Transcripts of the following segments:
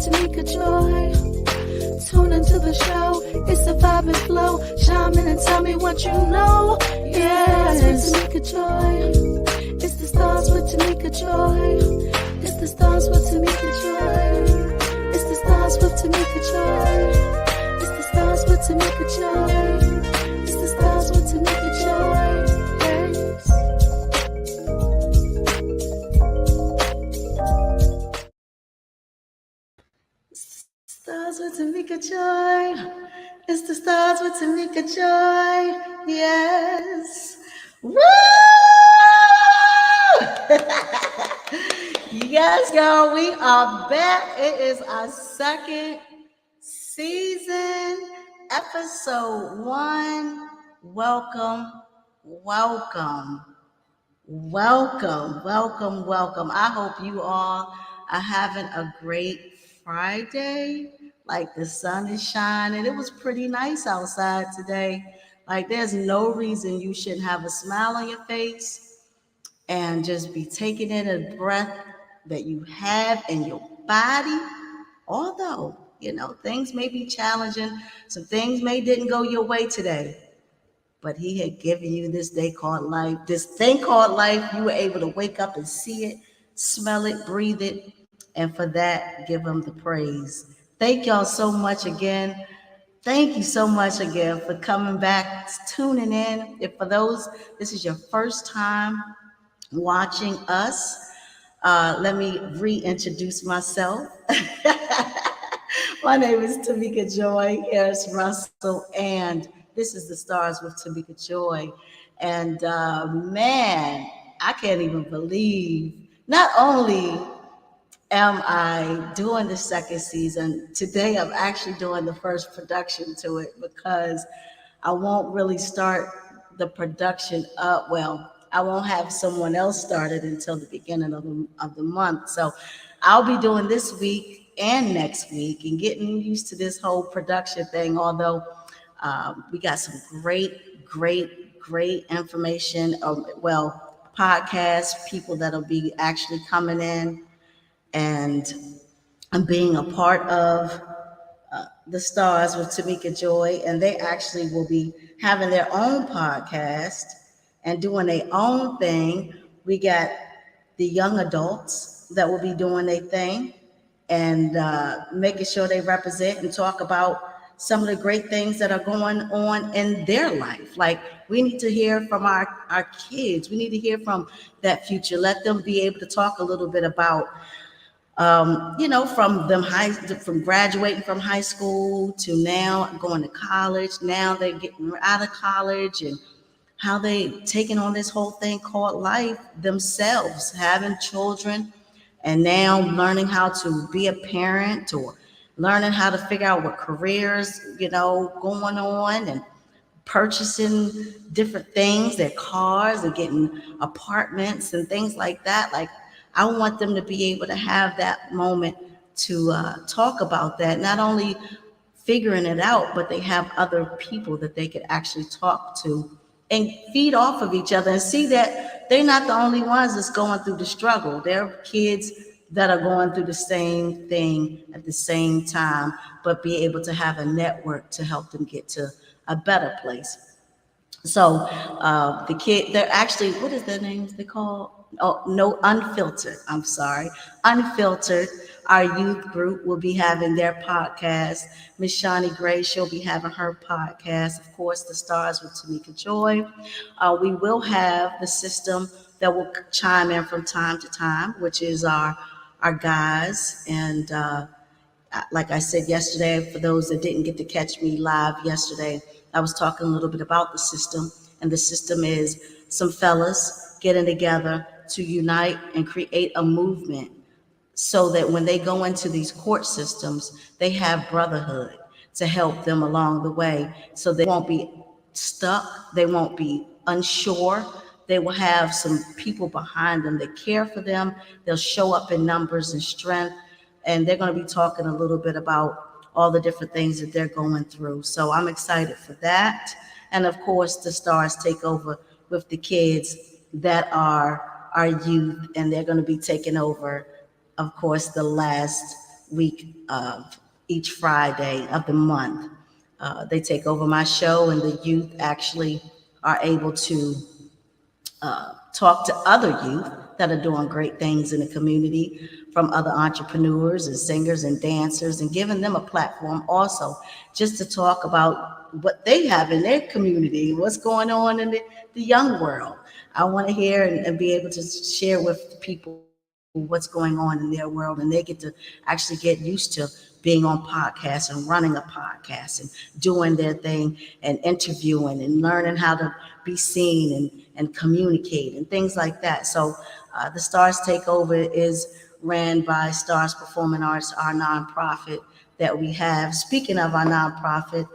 Tamika Joy. Tune into the show. It's the vibe and flow. Chime in and tell me what you know. Yes, with Tamika Joy. It's the stars with Tamika Joy. It's the stars with Tamika Joy. It's the stars with Tamika Joy. It's the stars with Tamika Joy. It's the stars with Tamika Joy. Yes. Stars with Tamika Joy. It's the stars with Tamika Joy. Yes. Woo! Yes, y'all, we are back. It is our second season, episode 1. Welcome, welcome, welcome, welcome, welcome. I hope you all are having a great Friday. Like the sun is shining. It was pretty nice outside today. Like there's no reason you shouldn't have a smile on your face and just be taking in a breath that you have in your body. Although, things may be challenging. Some things may didn't go your way today. But he had given you this day called life, this thing called life. You were able to wake up and see it, smell it, breathe it. And for that, give him the praise. Thank y'all so much again. Thank you so much again for coming back, tuning in. If for those, this is your first time watching us, let me reintroduce myself. My name is Tamika Joy Harris Russell, and this is the Stars with Tamika Joy. And man, I can't even believe, not only am I doing the second season, today I'm actually doing the first production to it because I won't really start the production up. Well, I won't have someone else started until the beginning of the month. So I'll be doing this week and next week and getting used to this whole production thing. Although we got some great information. Podcast people that'll be actually coming in and being a part of the Stars with Tamika Joy, and they actually will be having their own podcast and doing their own thing. We got the young adults that will be doing their thing and making sure they represent and talk about some of the great things that are going on in their life. Like we need to hear from our kids. We need to hear from that future. Let them be able to talk a little bit about from graduating from high school to now going to college. Now they're getting out of college and how they taking on this whole thing called life themselves, having children, and now learning how to be a parent or learning how to figure out what careers, going on and purchasing different things, their cars and getting apartments and things like that. Like I want them to be able to have that moment to talk about that, not only figuring it out, but they have other people that they could actually talk to and feed off of each other and see that they're not the only ones that's going through the struggle. There are kids that are going through the same thing at the same time, but be able to have a network to help them get to a better place. So the kid, they're actually, what is their names they call? Oh, no, Unfiltered. I'm sorry. Unfiltered. Our youth group will be having their podcast. Miss Shawnee Gray, she'll be having her podcast. Of course, the Stars with Tamika Joy. We will have the system that will chime in from time to time, which is our guys. And like I said yesterday, for those that didn't get to catch me live yesterday, I was talking a little bit about the system. And the system is some fellas getting together to unite and create a movement so that when they go into these court systems, they have brotherhood to help them along the way. So they won't be stuck. They won't be unsure. They will have some people behind them that care for them. They'll show up in numbers and strength. And they're going to be talking a little bit about all the different things that they're going through. So I'm excited for that. And of course, the Stars take over with the kids that are our youth, and they're going to be taking over, of course, the last week of each Friday of the month. They take over my show, and the youth actually are able to talk to other youth that are doing great things in the community, from other entrepreneurs and singers and dancers, and giving them a platform also just to talk about what they have in their community, what's going on in the young world. I want to hear and be able to share with people what's going on in their world, and they get to actually get used to being on podcasts and running a podcast and doing their thing and interviewing and learning how to be seen and communicate and things like that. So the Stars Takeover is ran by Stars Performing Arts, our nonprofit that we have. Speaking of our nonprofit,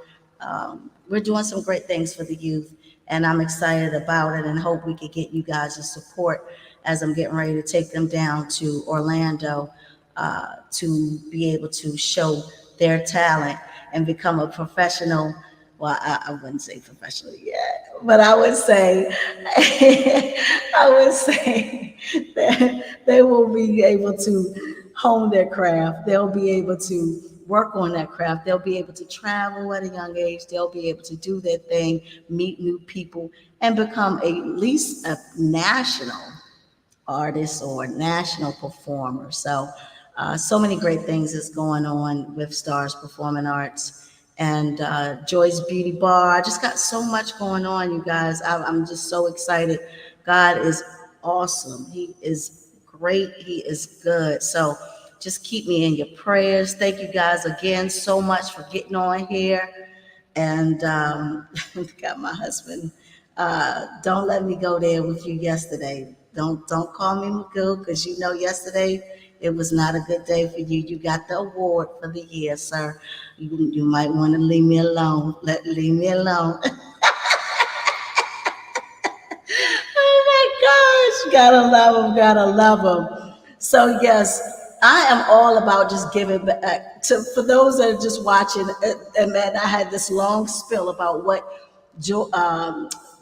we're doing some great things for the youth, and I'm excited about it and hope we could get you guys' support as I'm getting ready to take them down to Orlando to be able to show their talent and become a professional. Well, I wouldn't say professional yet, but I would say, I would say that they will be able to hone their craft. They'll be able to work on that craft. They'll be able to travel at a young age. They'll be able to do their thing, meet new people, and become at least a national artist or national performer. So, so many great things is going on with Stars Performing Arts and Joy's Beauty Bar. I just got so much going on, you guys. I'm just so excited. God is awesome. He is great. He is good. So just keep me in your prayers. Thank you guys again so much for getting on here. And got my husband. Don't let me go there with you yesterday. Don't call me Magoo, because you know yesterday it was not a good day for you. You got the award for the year, sir. You might want to leave me alone. Leave me alone. Oh my gosh, gotta love him, gotta love him. So yes, I am all about just giving back to for those that are just watching. And then I had this long spill about what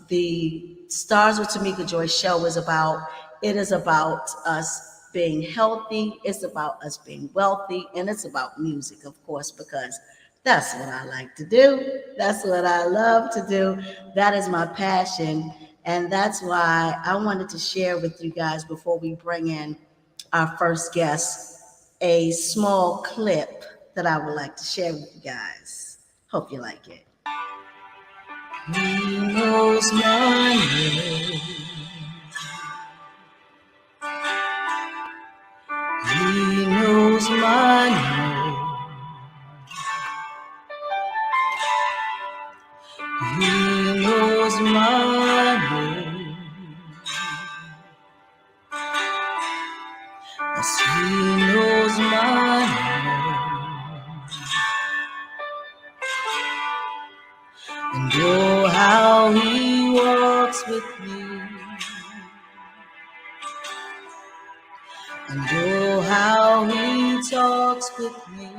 the Stars with Tamika Joy show is about. It is about us being healthy. It's about us being wealthy, and it's about music, of course, because that's what I like to do. That's what I love to do. That is my passion. And that's why I wanted to share with you guys before we bring in our first guest a small clip that I would like to share with you guys. Hope you like it. He knows my name. He knows my name. He knows my name. Yes, he knows my name. And oh, how he walks with me. And oh, how he talks with me.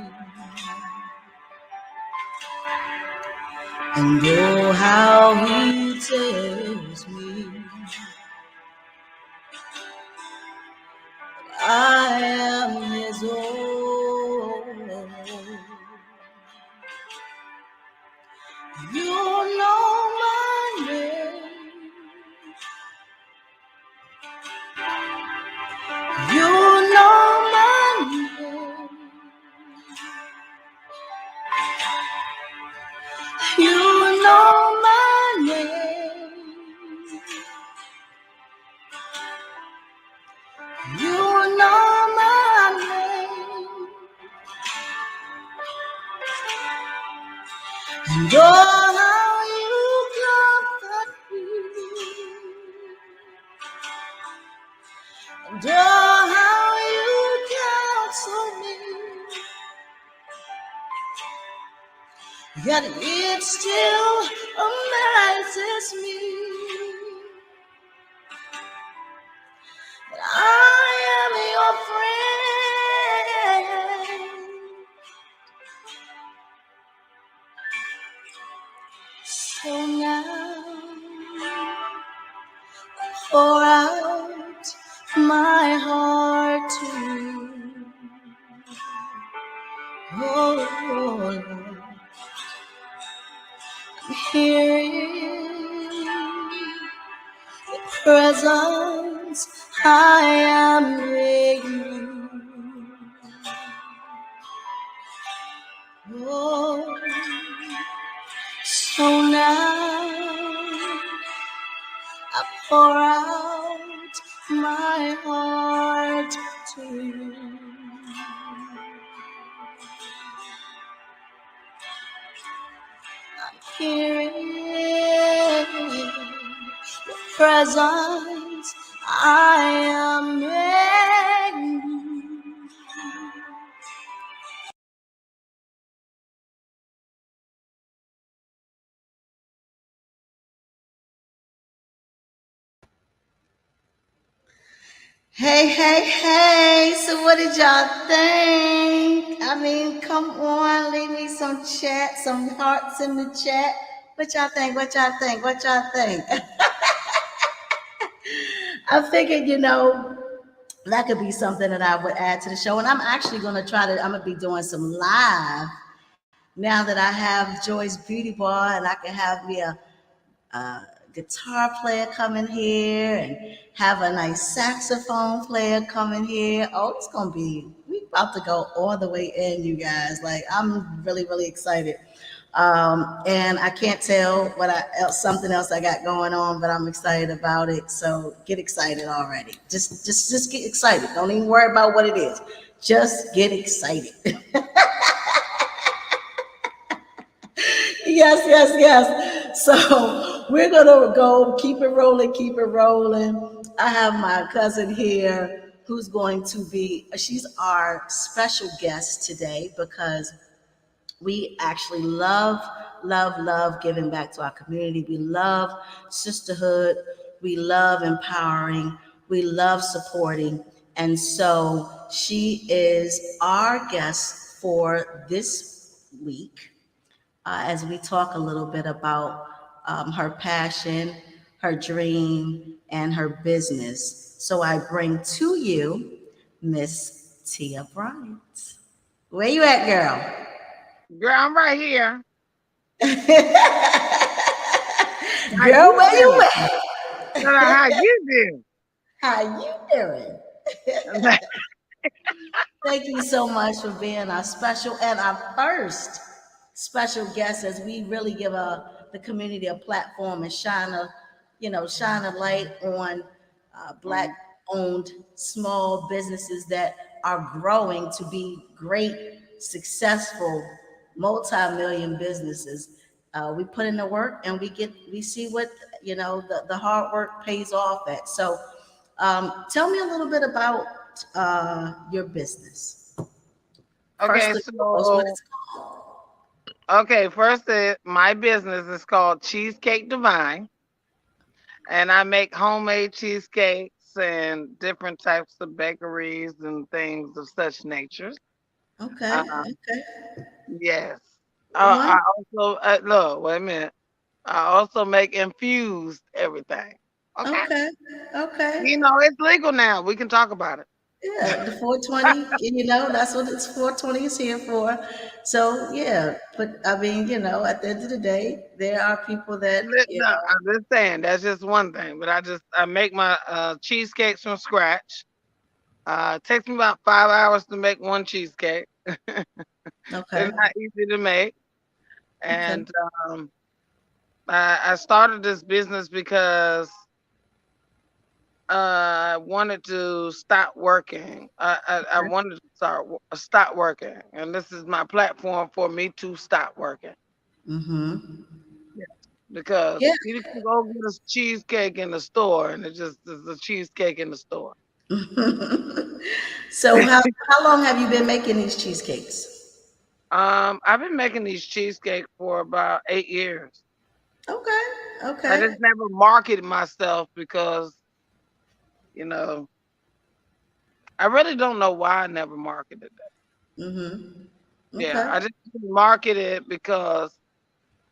And oh, how he tells me I am his own. You know my name. You know my name. You know my name. You know my name. And oh, how you comfort me. And oh, how you counsel me. Yet it still amazes me that I am your friend. So now, pour out my heart to you. Oh, Lord, here in presence I am in. Oh, so now I pour out my heart to you. Here in your presence I am in. Hey, hey, hey. So, what did y'all think? I mean, come on, leave me some chat, some hearts in the chat. What y'all think? What y'all think? What y'all think? I figured, that could be something that I would add to the show. And I'm actually going to I'm going to be doing some live now that I have Joy's Beauty Bar and I can have me a guitar player coming here and have a nice saxophone player coming here. Oh, it's gonna be we about to go all the way in, you guys. Like I'm really, really excited. And I can't tell what something else I got going on, but I'm excited about it. So get excited already. Just get excited. Don't even worry about what it is. Just get excited. Yes, yes, yes. So we're gonna go keep it rolling, keep it rolling. I have my cousin here who's going to be, she's our special guest today because we actually love giving back to our community. We love sisterhood. We love empowering. We love supporting. And so she is our guest for this week as we talk a little bit about her passion, her dream, and her business. So I bring to you Miss Tia Bryant. Where you at, girl? Girl, I'm right here. How Girl, you where you doing? at? No, no, how you doing? How you doing? Thank you so much for being our special and our first special guest as we really give the community a platform and shine a light on black Mhm. owned small businesses that are growing to be great, successful, multi-million businesses. We put in the work and we see what, the hard work pays off at. So tell me a little bit about your business. First Okay, and foremost, what so it's called. first my business is called Cheesecake Divine, and I make homemade cheesecakes and different types of bakeries and things of such nature. Okay, Uh, okay. yes. One. I also look. Wait a minute. I also make infused everything. Okay. Okay, okay. You know it's legal now. We can talk about it. Yeah, the 420, that's what it's 420 is here for. So yeah, but I mean, at the end of the day, there are people that, No, I'm just saying that's just one thing. But I make my cheesecakes from scratch. It takes me about 5 hours to make one cheesecake. They're okay, not easy to make, okay. and um, I started this business because I wanted to stop working. I wanted to stop working, and this is my platform for me to stop working. Mm-hmm. Yeah. Because Yeah. you can go get a cheesecake in the store, and it just is a cheesecake in the store. So how long have you been making these cheesecakes? I've been making these cheesecakes for about 8 years. Okay, I okay. just never marketed myself because, you know, I really don't know why I never marketed it. Mm-hmm. Yeah, Okay. I just didn't market it because,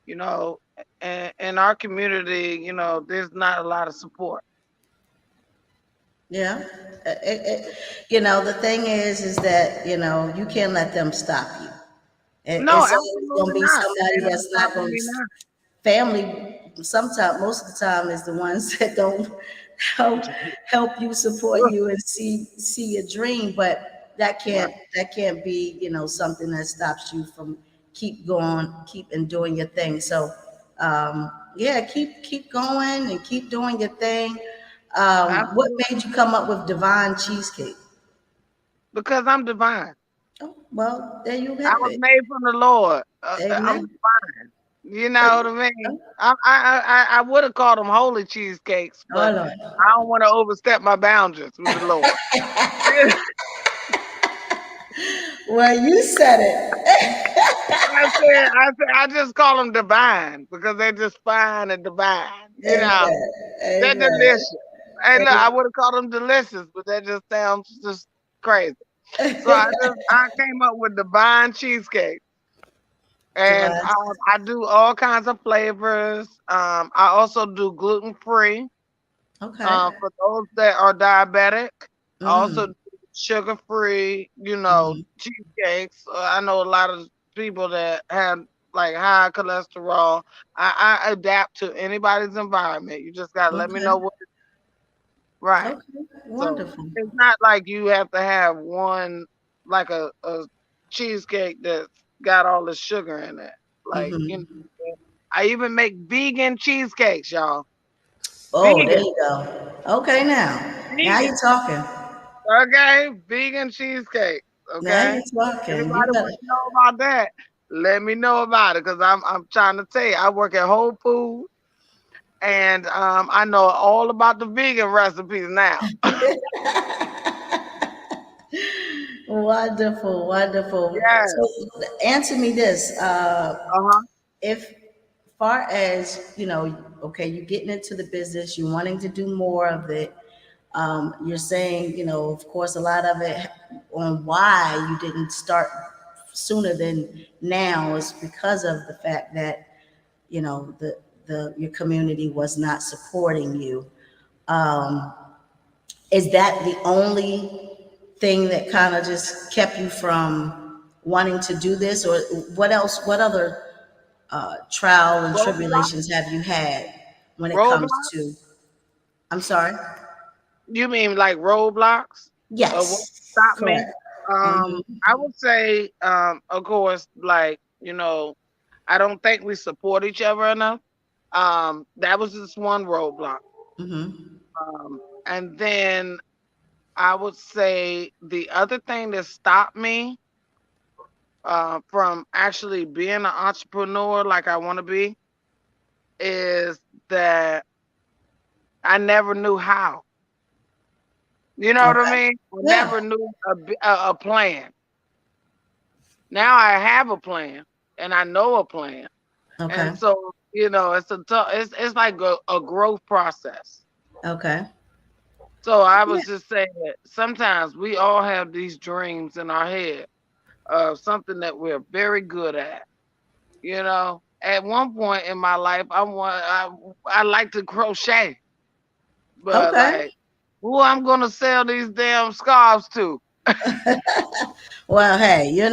you know, in our community, there's not a lot of support. Yeah. The thing is that, you can't let them stop you. No, It's always going to absolutely be not. somebody And that's not going to, probably not. family, sometimes, most of the time, is the ones that don't help you, support you, and see your dream. But Right. that can't be, something that stops you from keep going, keep and doing your thing. So, yeah, keep going and keep doing your thing. What Absolutely. made you come up with divine cheesecake? Because I'm divine. Oh, well, there you I have was it. made from the Lord. I'm Amen. divine. You Uh, know what I mean? I would have called them holy cheesecakes, Oh but Lord. I don't want to overstep my boundaries with the Lord. Well, you said it. I just call them divine because they're just fine and divine. You know, Amen. they're Amen. delicious. Hey, look, I would have called them delicious, but that just sounds just crazy. So I came up with divine cheesecake, and Divine. I do all kinds of flavors. I also do gluten free. Okay. For those that are diabetic, I also Mm-hmm. do sugar free, Mm-hmm. cheesecakes. I know a lot of people that have like high cholesterol. I adapt to anybody's environment. You just gotta let me Okay. know what right. Okay. So Wonderful. it's not like you have to have one like a cheesecake that's got all the sugar in it. Like, Mm-hmm. I even make vegan cheesecakes, y'all. Oh, there Vegan. you go. Okay, now Vegan. you're talking. Okay, vegan cheesecake. Now Okay, you're talking. You anybody better. want to know about that? Let me know about it because I'm trying to tell you, I work at Whole Foods and I know all about the vegan recipes now. Wonderful, wonderful. Yes. So, answer me this: Uh huh. if far as okay, you're getting into the business, you're wanting to do more of it. You're saying, of course, a lot of it on why you didn't start sooner than now is because of the fact that the your community was not supporting you. Um, is that the only thing that kind of just kept you from wanting to do this, or what else? What other trial and Roadblock. tribulations have you had when it comes Roadblock. to? I'm sorry. You mean like roadblocks? What Yes, stop me? correct. Hmm. I would say, of course, like I don't think we support each other enough. That was just one roadblock. Hmm. And then I would say the other thing that stopped me from actually being an entrepreneur like I want to be is that I never knew how. You know what I Okay. mean? I Yeah. never knew a plan. Now I have a plan and I know a plan. Okay. And so, it's a tough, it's like a growth process. Okay. So I Yeah. was just saying that sometimes we all have these dreams in our head of something that we're very good at. At one point in my life, I like to crochet, but Okay. like, who I'm gonna sell these damn scarves to? Well, hey, you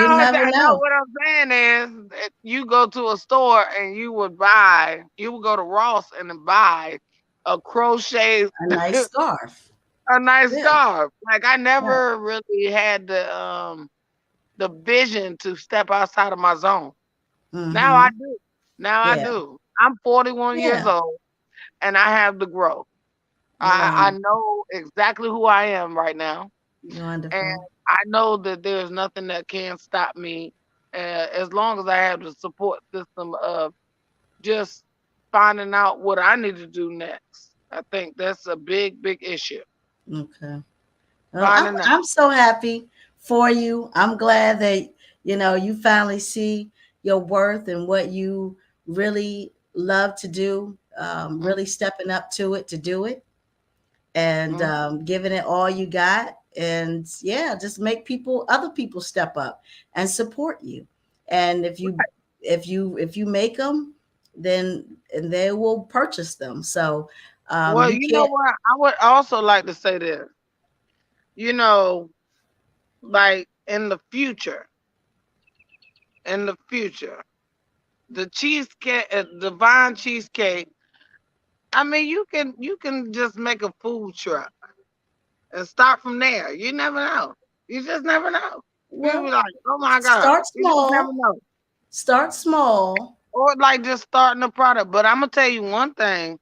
never I know know. what I'm saying is that you go to a store and you would go to Ross and then buy a crochet A nice scarf. a nice Yeah. scarf. Like I Yeah. never really had the vision to step outside of my zone. Now I Hmm. do. Now I Yeah. do. I'm 41 years Yeah. old and I have the growth. I Wow. know exactly who I am right now. And Wonderful. I know that there's nothing that can stop me as long as I have the support system of just finding out what I need to do next. I think that's a big, big issue. Okay. Well, I'm Finding out. I'm so happy for you. I'm glad that you finally see your worth and what you really love to do. Mm, Really stepping up to it to do it, and mm. giving it all you got. And yeah, just make other people step up and support you. And if you make them, then and they will purchase them. So Well, you you know can't. what? I would also like to say this. You know, like in the future, in the future, the cheesecake, divine cheesecake. I mean, you can just make a food truck and start from there. You never know. You just never know. People be Well, like, oh my God. start You just never small. know. Start small. Or like just starting a product. But I'm gonna tell you one thing.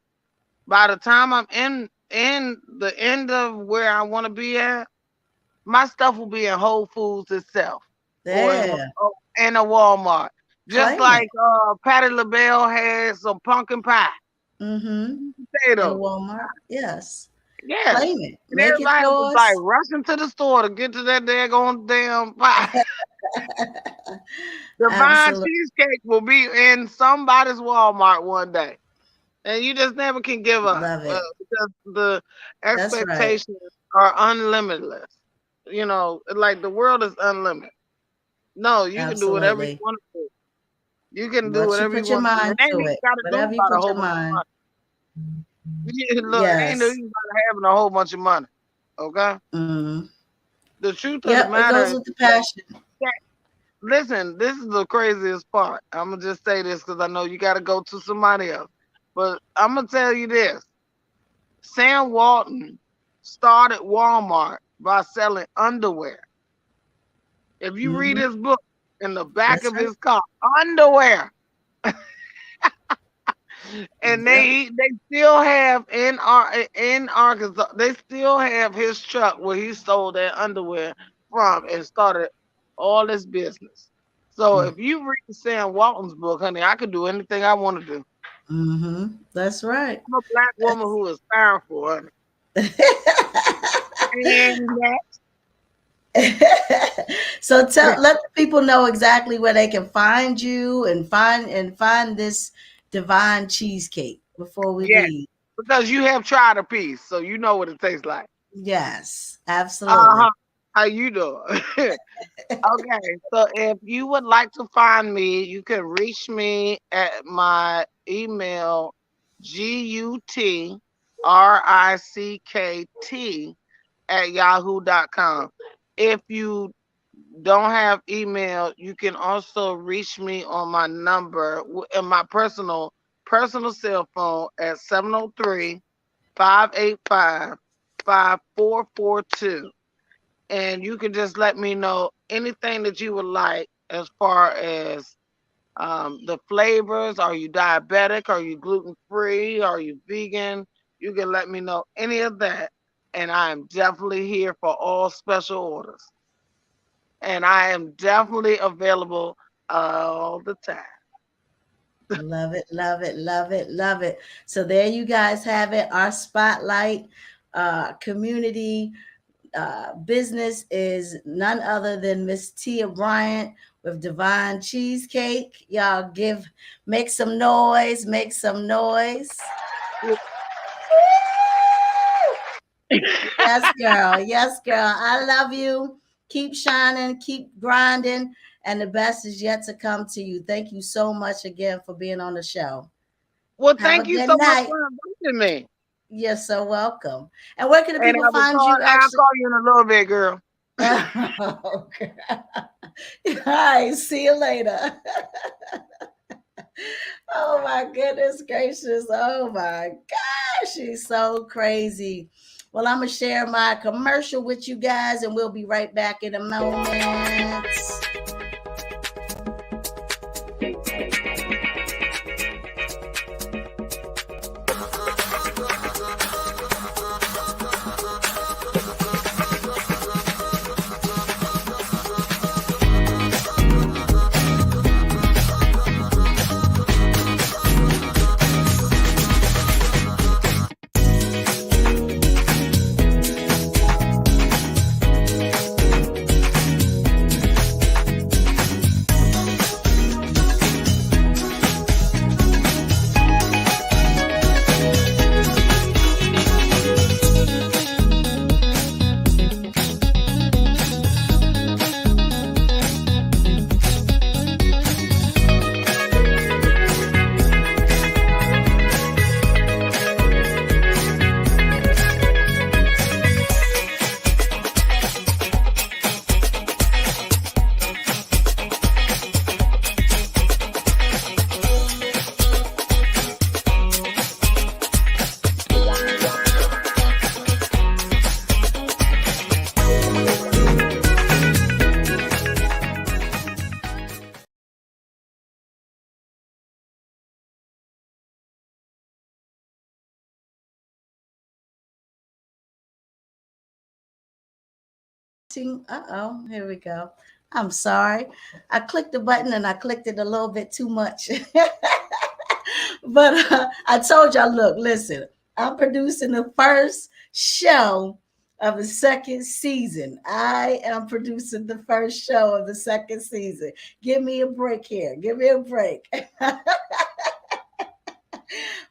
By the time I'm in the end of where I want to be at, my stuff will be in Whole Foods itself or There. in a Walmart. Just Claim it. like Patty LaBelle had some pumpkin pie, Mm-hmm. In a potatoes. Walmart. Yes. Yes. Claim it. And Make it everybody was like yours. rushing to the store to get to that daggone damn pie. Divine Absolutely. cheesecake will be in somebody's Walmart one day. And you just never can give up Love it. because the That's right. expectations are unlimitless. You know, like the world is unlimited. No, you can do whatever you Absolutely. want to do. You can do Once you whatever you put your want to do. It mind ain't to even it, got to do whatever you about a put whole your bunch of mind. money. Look, it ain't Yes. even about having a whole bunch of money. Okay. Mm. The truth of the Yep. It matter goes is with the that, passion. listen, this is the craziest part. I'm gonna just say this because I know you got to go to somebody else, but I'm gonna tell you this. Sam Walton started Walmart by selling underwear. If you read Mm-hmm. his book in the back That's of right. his car, underwear. And Yep. they still have in Arkansas, they still have his truck where he sold that underwear from and started all this business. So if you read Sam Walton's book, honey, I could do anything I want to do. Mm-hmm. That's right. I'm a black woman who is powerful, honey. And So let the people know exactly where they can find you and find this divine cheesecake before we yes, leave. because you have tried a piece, so you know what it tastes like. Yes, Uh-huh. absolutely. How you doing? Okay, so if you would like to find me, you can reach me at my email, GUTRICKT If you don't have email, you can also reach me on my number in my personal cell phone at 703-585-5442, and you can just let me know anything that you would like as far as the flavors. Are you diabetic? Are you gluten free? Are you vegan? You can let me know any of that, and I am definitely here for all special orders. And I am definitely available all the time. Love it, love it, love it, love it. So there you guys have it. Our spotlight community business is none other than Miss Tia Bryant with Divine Cheesecake. Y'all make some noise, make some noise. Yes, girl. Yes, girl. I love you. Keep shining, keep grinding, and the best is yet to come to you. Thank you so much again for being on the show. Well, Have a thank you good so much night. for inviting me. You're so welcome. And where can the And people find you I'll actually? call you in a little bit, girl. Oh, all right. See you later. Oh my goodness gracious. Oh my gosh. She's so crazy. Well, I'm going to share my commercial with you guys and we'll be right back in a moment. watching. Uh-oh, here we go. I'm sorry. I clicked the button and I clicked it a little bit too much. But I told y'all, look, listen, I'm producing the first show of the second season. I am producing the first show of the second season. Give me a break here. Give me a break.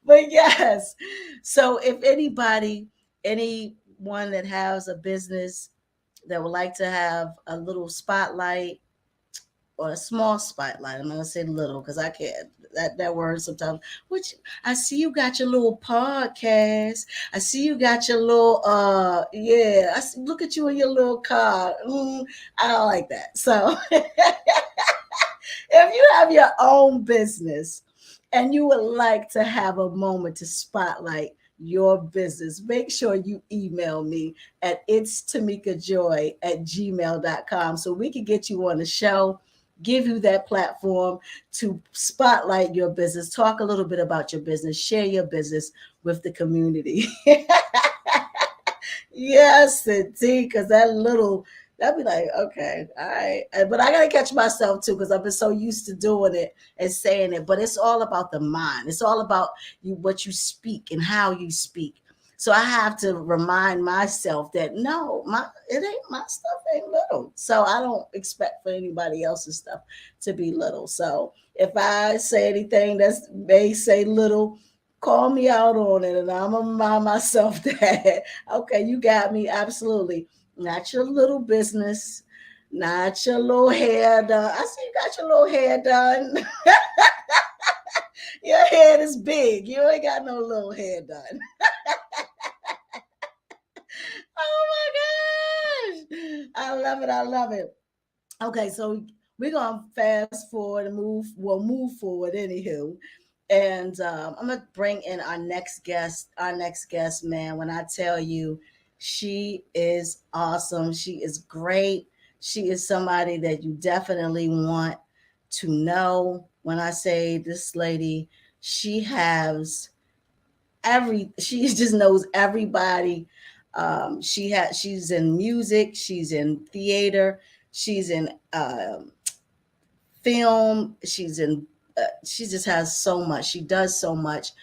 But yes, so if anybody, anyone that has a business that would like to have a little spotlight or a small spotlight. I'm gonna say little because I can't that word sometimes. Which I see you got your little podcast. I see you got your little yeah. Look at you in your little car. I don't like that. So if you have your own business and you would like to have a moment to spotlight your business, make sure you email me at it's tamikajoy@gmail.com so we can get you on the show, give you that platform to spotlight your business, talk a little bit about your business, share your business with the community. Yes, indeed, because that'd be like, okay, all right. But I gotta catch myself too, because I've been so used to doing it and saying it. But it's all about the mind. It's all about you, what you speak and how you speak. So I have to remind myself that no, my stuff ain't little. So I don't expect for anybody else's stuff to be little. So if I say anything that's may say little, call me out on it, and I'm gonna remind myself that okay, you got me absolutely. Not your little business, not your little hair done. I see you got your little hair done. Your head is big. You ain't got no little hair done. Oh my gosh. I love it. I love it. Okay, so we're gonna fast forward and move forward anywho. And I'm gonna bring in our next guest. Our next guest, man. When I tell you, she is awesome. She is great. She is somebody that you definitely want to know. When I say this lady, she has she just knows everybody. She's in music, she's in theater, she's in film. She just has so much. She does so much.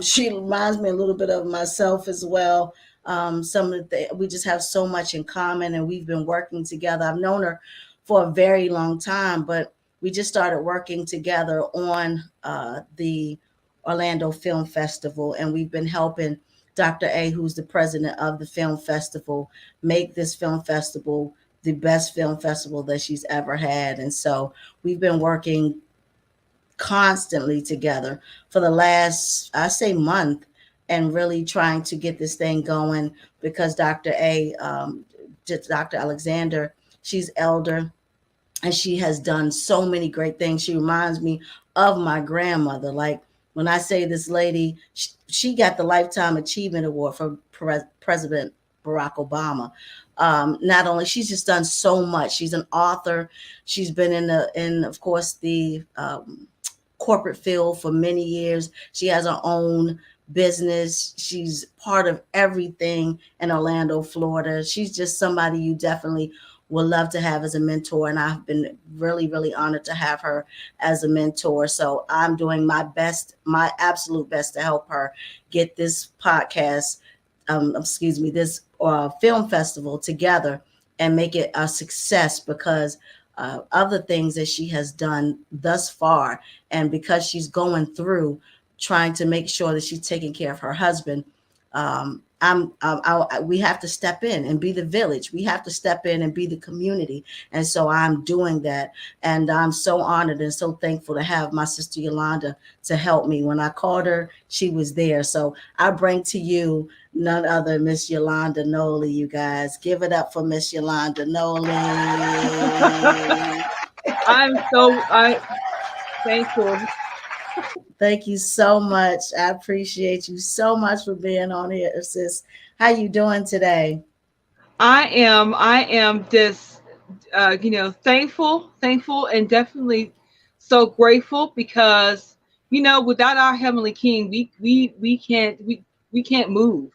She reminds me a little bit of myself as well. Some of the we just have so much in common, and we've been working together. I've known her for a very long time, but we just started working together on the Orlando Film Festival, and we've been helping Dr. A, who's the president of the film festival, make this film festival the best film festival that she's ever had. And so we've been working constantly together for the last, I say, month, and really trying to get this thing going because Dr. A, Dr. Alexander, she's elder and she has done so many great things. She reminds me of my grandmother. Like when I say this lady, she got the Lifetime Achievement Award from President Barack Obama. Not only she's just done so much. She's an author. She's been in of course the corporate field for many years. She has her own business. She's part of everything in Orlando, Florida. She's just somebody you definitely would love to have as a mentor. And I've been really, really honored to have her as a mentor. So I'm doing my best, my absolute best to help her get this podcast, this film festival together and make it a success because of the things that she has done thus far. And because she's going through trying to make sure that she's taking care of her husband, we have to step in and be the village. We have to step in and be the community. And so I'm doing that. And I'm so honored and so thankful to have my sister Yolanda to help me. When I called her, she was there. So I bring to you none other Miss Yolanda Noli, you guys. Give it up for Miss Yolanda Noli. I thankful. Thank you so much. I appreciate you so much for being on here, sis. How you doing today? I am just thankful and definitely so grateful because without our heavenly king we can't move.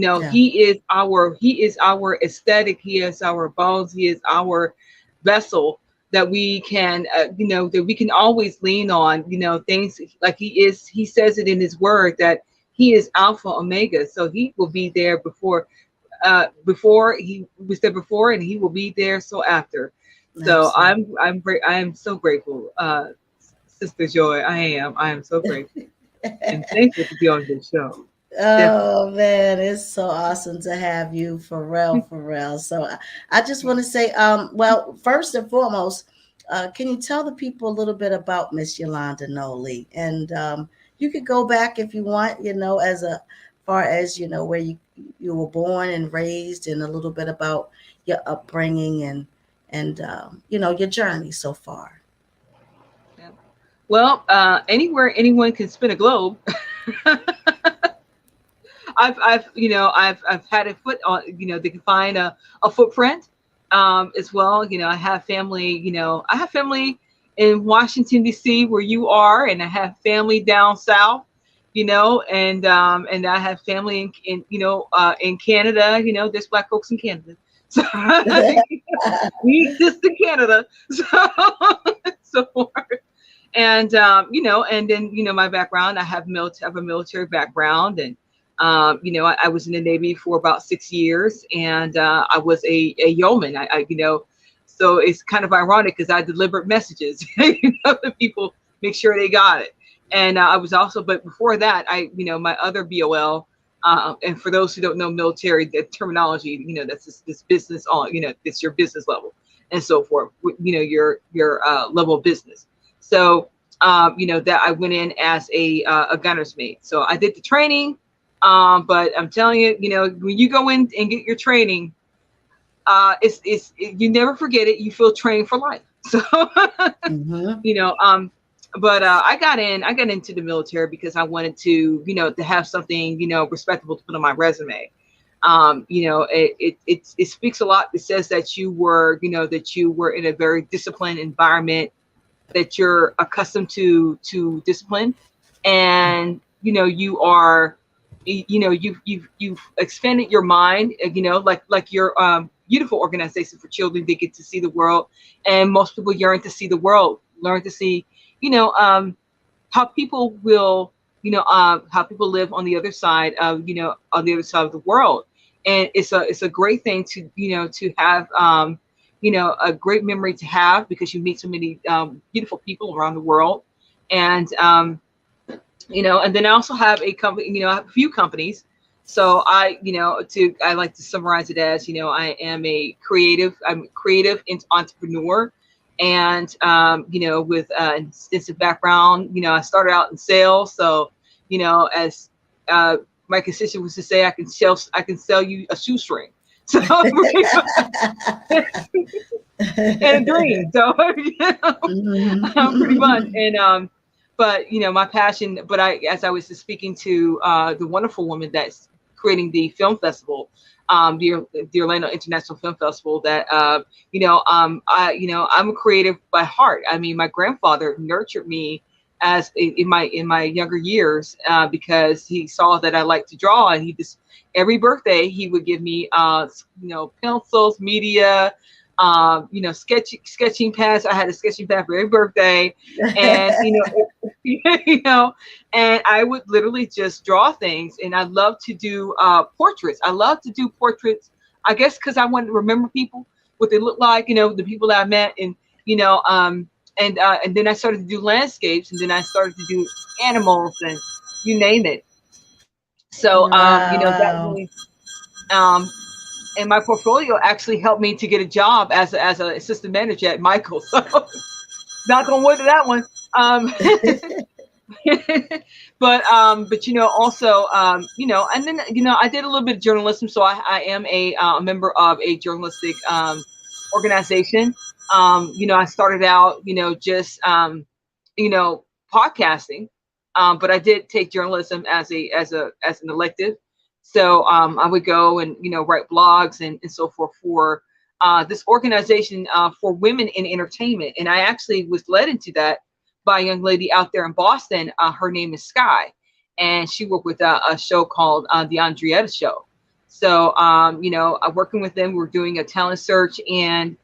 Yeah. He is our aesthetic. He is our bones. He is our vessel that we can, that we can always lean on. Things like he says it in his word that he is Alpha Omega. So he will be there before he was there before, and he will be there so after. So Absolutely. I am so grateful, Sister Joy. I am so grateful and thankful to be on this show. Definitely. Oh man, it's so awesome to have you for real, for real. So I just want to say, well, first and foremost, can you tell the people a little bit about Miss Yolanda Noli? And you could go back if you want, as a far as where you were born and raised, and a little bit about your upbringing and your journey so far. Yeah. Well, anywhere anyone can spin a globe. I've had a foot on, they can find a footprint, as well. I have family in Washington D.C. where you are, and I have family down south, and I have family in Canada. There's Black folks in Canada, so we exist in Canada, so so forth. And and then my background, I have a military background, and I was in the Navy for about 6 years, and I was a yeoman. So it's kind of ironic because I delivered messages, to people, make sure they got it. And I was also, but before that, my other BOL. And for those who don't know military, the terminology, that's this business on, it's your business level and so forth. Your level of business. So, that I went in as a gunner's mate. So I did the training, but I'm telling you, when you go in and get your training, you never forget it. You feel trained for life. So, Hmm. you know, but I got into the military because I wanted to have something, respectable to put on my resume. It speaks a lot. It says that you were in a very disciplined environment, that you're accustomed to discipline, and you are, you've expanded your mind, like your beautiful organization for children. They get to see the world, and most people yearn to see the world, learn to see, you know um how people will, how people live on the other side of, on the other side of the world. And it's a great thing to, to have, a great memory to have, because you meet so many beautiful people around the world. And and then I also have a company, I have a few companies. So I like to summarize it as, I'm a creative entrepreneur. And with an extensive background, I started out in sales. So, as my constituent was to say, I can sell you a shoestring. So and a dream. So pretty much. Hmm. And but my passion. But as I was just speaking to the wonderful woman that's creating the film festival, the Orlando International Film Festival, that I'm a creative by heart. I mean, my grandfather nurtured me in my younger years, because he saw that I liked to draw, and he just, every birthday he would give me pencils, media, sketching pads. I had a sketching pad for every birthday, and and I would literally just draw things. And I love to do portraits. I love to do portraits. I guess because I wanted to remember people, what they look like, the people that I met, and you know, and then I started to do landscapes, and then I started to do animals, and you name it. So that Wow, really, um, and my portfolio actually helped me to get a job as an assistant manager at Michael's. So knock on wood to that one. But also, and then I did a little bit of journalism. So I am a member of a journalistic organization. I started out just you know podcasting, but I did take journalism as an elective. So I would go and write blogs and so forth for this organization for women in entertainment. And I actually was led into that by a young lady out there in Boston. Her name is Sky, and she worked with a show called The Andrietta Show. So, I'm working with them. We're doing a talent search, and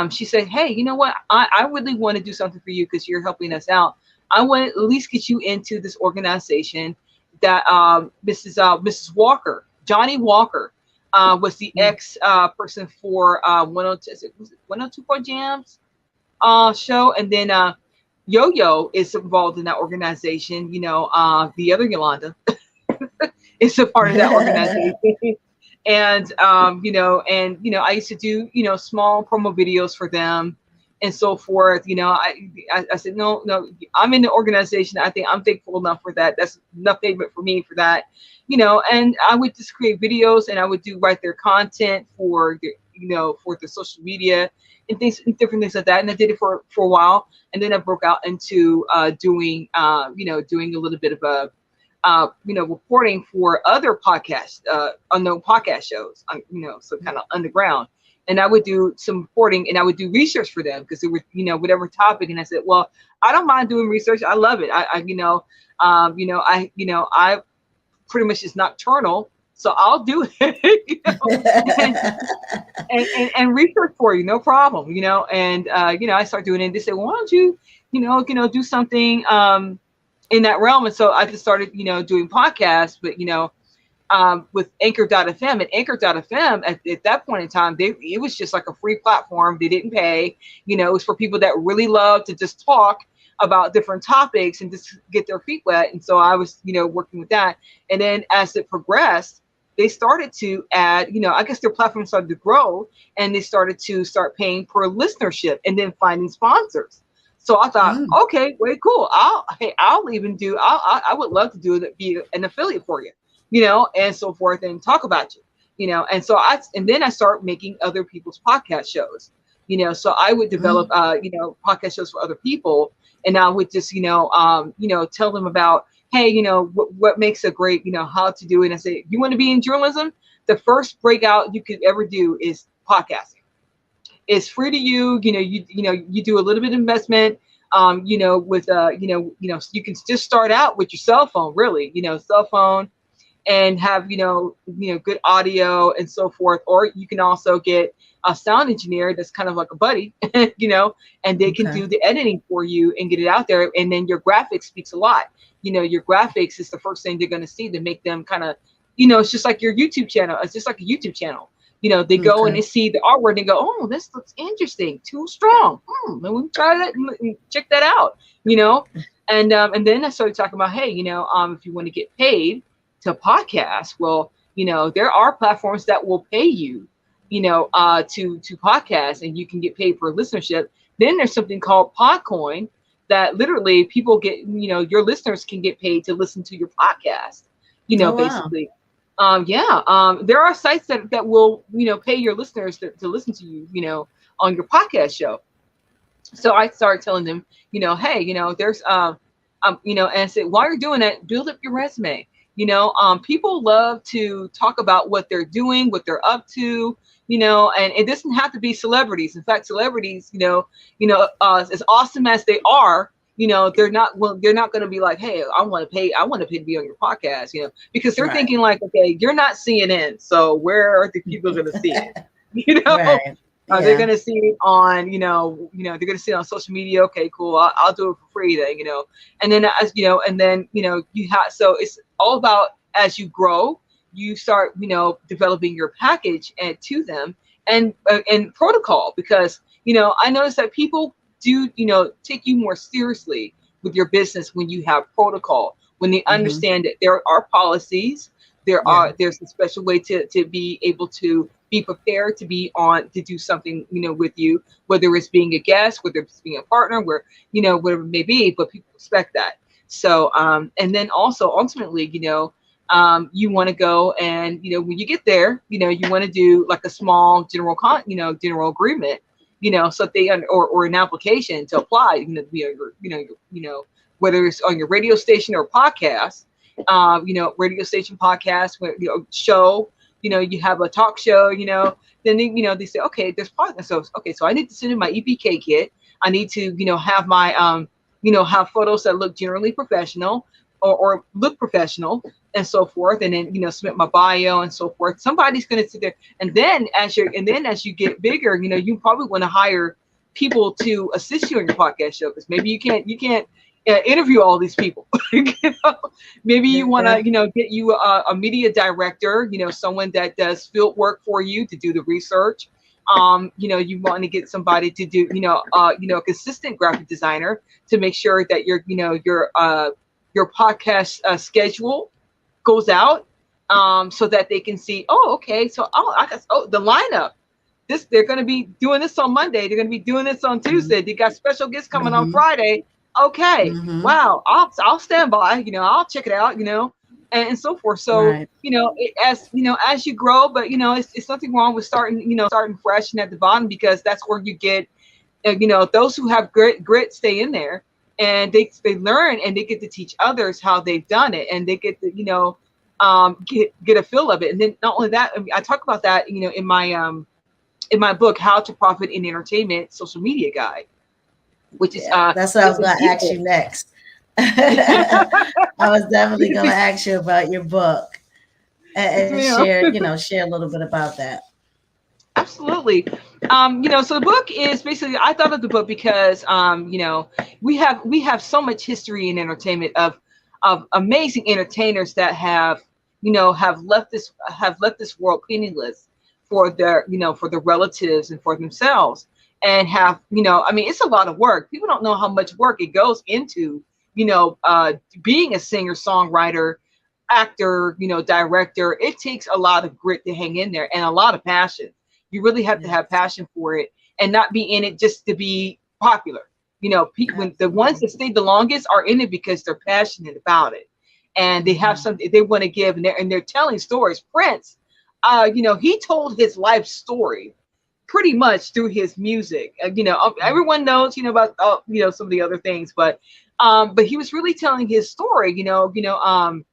she said, "Hey, you know what? I really want to do something for you because you're helping us out. I want to at least get you into this organization that Mrs. Walker, Johnny Walker, was the ex person for 102, was it 102 Point Jams show, and then Yo-Yo is involved in that organization. The other Yolanda is a part of that organization." And I used to do small promo videos for them and so forth. I said, no, I'm in the organization. I think I'm thankful enough for that. That's enough payment for me for that. And I would just create videos, and I would write their content for for the social media and things, different things like that. And I did it for a while, and then I broke out into doing doing a little bit of a reporting for other podcasts, unknown podcast shows, so kind of underground. And I would do some reporting, and I would do research for them because it was, whatever topic. And I said, well, I don't mind doing research. I love it. I pretty much is nocturnal, so I'll do it, and research for you, no problem, And I start doing it. And they say, well, why don't you, do something in that realm? And so I just started, doing podcasts, but with Anchor.fm, and Anchor.fm at that point in time, it was just like a free platform. They didn't pay. It was for people that really love to just talk about different topics and just get their feet wet. And so I was, working with that. And then as it progressed, they started to add, I guess their platform started to grow, and they started to paying per listenership and then finding sponsors. So I thought, okay, way cool. I would love to be an affiliate for you, and so forth, and talk about you, And so then I start making other people's podcast shows, so I would develop, podcast shows for other people. And I would just, tell them about, hey, what makes a great, how to do it. And I say, you want to be in journalism? The first breakout you could ever do is podcasting. It's free to you. You do a little bit of investment. With you can just start out with your cell phone, really. Cell phone, and have good audio and so forth. Or you can also get a sound engineer that's kind of like a buddy, and they can do the editing for you and get it out there. And then your graphics speaks a lot. Your graphics is the first thing they're going to see to make them kind of, it's just like your YouTube channel. It's just like a YouTube channel. They go and they see the artwork and they go, oh, this looks interesting, too strong. Let me try that and check that out, And then I started talking about, hey, if you want to get paid to podcast, well, there are platforms that will pay you, to podcast, and you can get paid for listenership. Then there's something called Podcoin that literally people get, your listeners can get paid to listen to your podcast, basically. There are sites that will, pay your listeners to listen to you, on your podcast show. So I started telling them, hey, there's, and I said, while you're doing that, build up your resume. People love to talk about what they're doing, what they're up to, and it doesn't have to be celebrities. In fact, celebrities, as awesome as they are, they're not going to be like, hey, I want to pay to be on your podcast, because they're thinking like, okay, you're not CNN, so where are the people going to see it? Right. They're going to see it on, they're going to see it on social media. Okay, cool. I'll do it for free then, and then, you have, so it's all about, as you grow, you start, developing your package and to them and protocol, because, I noticed that people do, take you more seriously with your business when you have protocol, when they understand that there are policies, there's a special way to be able to be prepared to be on, to do something, with you, whether it's being a guest, whether it's being a partner, whatever it may be, but people expect that. So, and then also ultimately, you want to go and, when you get there, you want to do like a small general agreement, so they, or an application to apply, whether it's on your radio station or podcast, radio station podcast, show, you have a talk show, then they say, okay, there's partners. So, okay, so I need to send in my EPK kit. I need to, have my, have photos that look generally professional. or look professional and so forth, and then submit my bio and so forth. Somebody's going to sit there, and then as you get bigger, you probably want to hire people to assist you in your podcast show, because maybe you can't interview all these people. Maybe you want to get you a media director, someone that does field work for you to do the research. You want to get somebody to do a consistent graphic designer to make sure that your podcast schedule goes out, so that they can see, okay, so the lineup. They're going to be doing this on Monday. They're going to be doing this on Tuesday. They got special guests coming on Friday. Okay, wow, I'll stand by. I'll check it out. And so forth. So as you grow, but it's nothing wrong with starting fresh and at the bottom, because that's where you get those who have grit stay in there, and they learn, and they get to teach others how they've done it, and they get to get a feel of it. And then not only that, I talk about that in my book, How to Profit in Entertainment Social Media Guide, which is that's what I was going to ask you next. I was definitely going to ask you about your book and share a little bit about that. Absolutely. So the book is basically, I thought of the book because we have so much history in entertainment of amazing entertainers that have left this world penniless for their relatives and for themselves, and have it's a lot of work. People don't know how much work it goes into being a singer, songwriter, actor, director. It takes a lot of grit to hang in there, and a lot of passion. You really have to have passion for it, and not be in it just to be popular. When the ones that stay the longest are in it because they're passionate about it, and they have something they want to give, and they're telling stories. Prince, he told his life story pretty much through his music. Everyone knows, about some of the other things, but he was really telling his story. When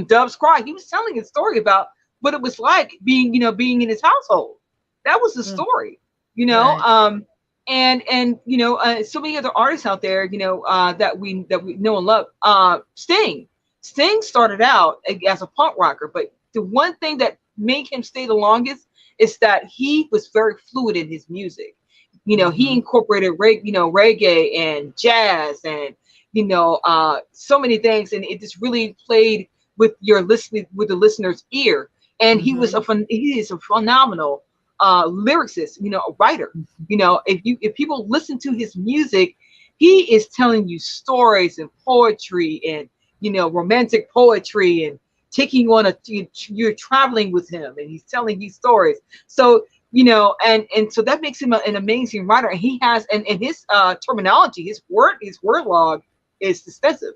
Doves Cry, he was telling his story about what it was like being in his household. That was the story, Right. And so many other artists out there, that we know and love. Sting started out as a punk rocker, but the one thing that made him stay the longest is that he was very fluid in his music. He incorporated reggae and jazz and so many things, and it just really played with the listener's ear. And he is a phenomenal lyricist, a writer. If people listen to his music, he is telling you stories and poetry and romantic poetry, and taking on you're traveling with him, and he's telling you stories. So and so that makes him an amazing writer. And he has and his terminology, his word log is extensive.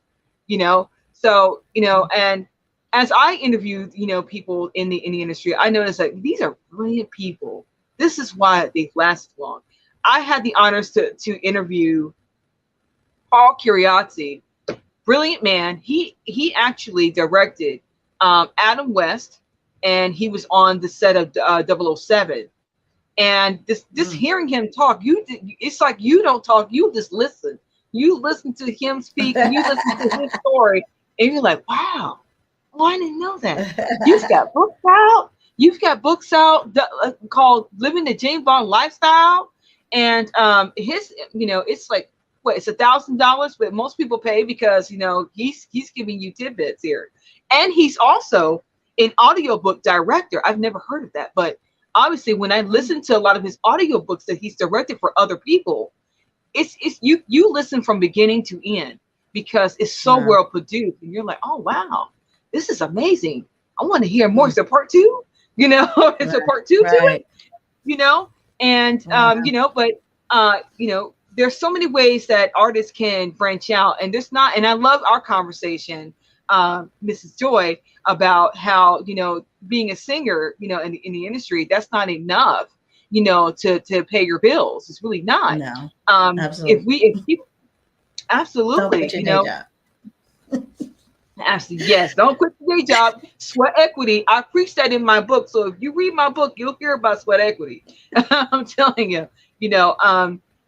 So and as I interviewed people in the industry, I noticed that these are brilliant people. This is why they've lasted long. I had the honors to interview Paul Curiozzi, brilliant man. He actually directed Adam West, and he was on the set of 007. And this hearing him talk, it's like you don't talk, you just listen. You listen to him speak, and you listen to his story, and you're like, wow, I didn't know that. You've got books out. You've got books out called "Living the James Bond Lifestyle," and his, it's like it's $1,000, but most people pay because he's giving you tidbits here, and he's also an audiobook director. I've never heard of that, but obviously when I listen to a lot of his audiobooks that he's directed for other people, it's you listen from beginning to end because it's so well produced, and you're like, oh wow, this is amazing. I want to hear more. Is there part two? It's a part two to it, and but there's so many ways that artists can branch out, and and I love our conversation, Mrs. Joy, about how, being a singer, in the industry, that's not enough, to pay your bills. It's really not. No, absolutely. If people, absolutely, Absolutely, yes. Don't quit the day job. Sweat equity. I preach that in my book. So if you read my book, you'll hear about sweat equity. I'm telling you,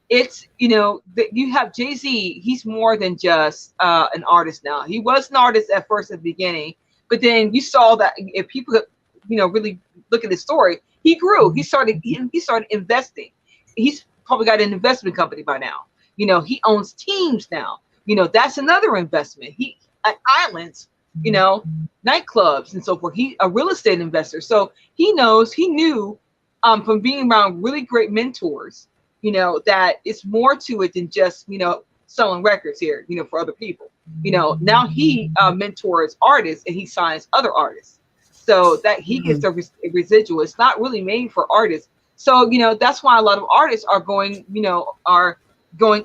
it's, you have Jay-Z. He's more than just an artist now. He was an artist at first at the beginning, but then you saw that if people, really look at his story, he grew. He started investing. He's probably got an investment company by now. He owns teams now. That's another investment. He at islands, nightclubs and so forth. He a real estate investor. So he knew from being around really great mentors, that it's more to it than just, selling records here, for other people. Now he mentors artists and he signs other artists. So that he gets a residual. It's not really made for artists. So, that's why a lot of artists are going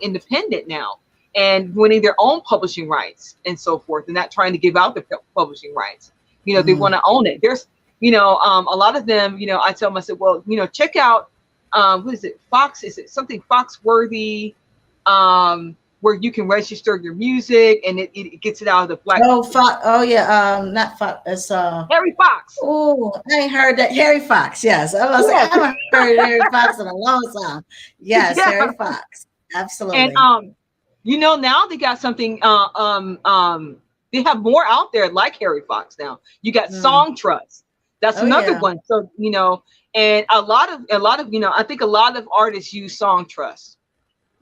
independent now and winning their own publishing rights and so forth, and not trying to give out the publishing rights. They want to own it. There's, a lot of them, I tell them, I said, well, check out, what is it? Fox, is it something Foxworthy, where you can register your music and it gets it out of the black. Oh yeah, not Fox. It's Harry Fox. Oh, I ain't heard that. Harry Fox. Yes, I was like, I haven't heard Harry Fox in a long time. Yes, yeah. Harry Fox. Absolutely. And now they got something. They have more out there like Harry Fox now. You got Song Trust. That's another one. So and a lot of I think a lot of artists use Song Trust.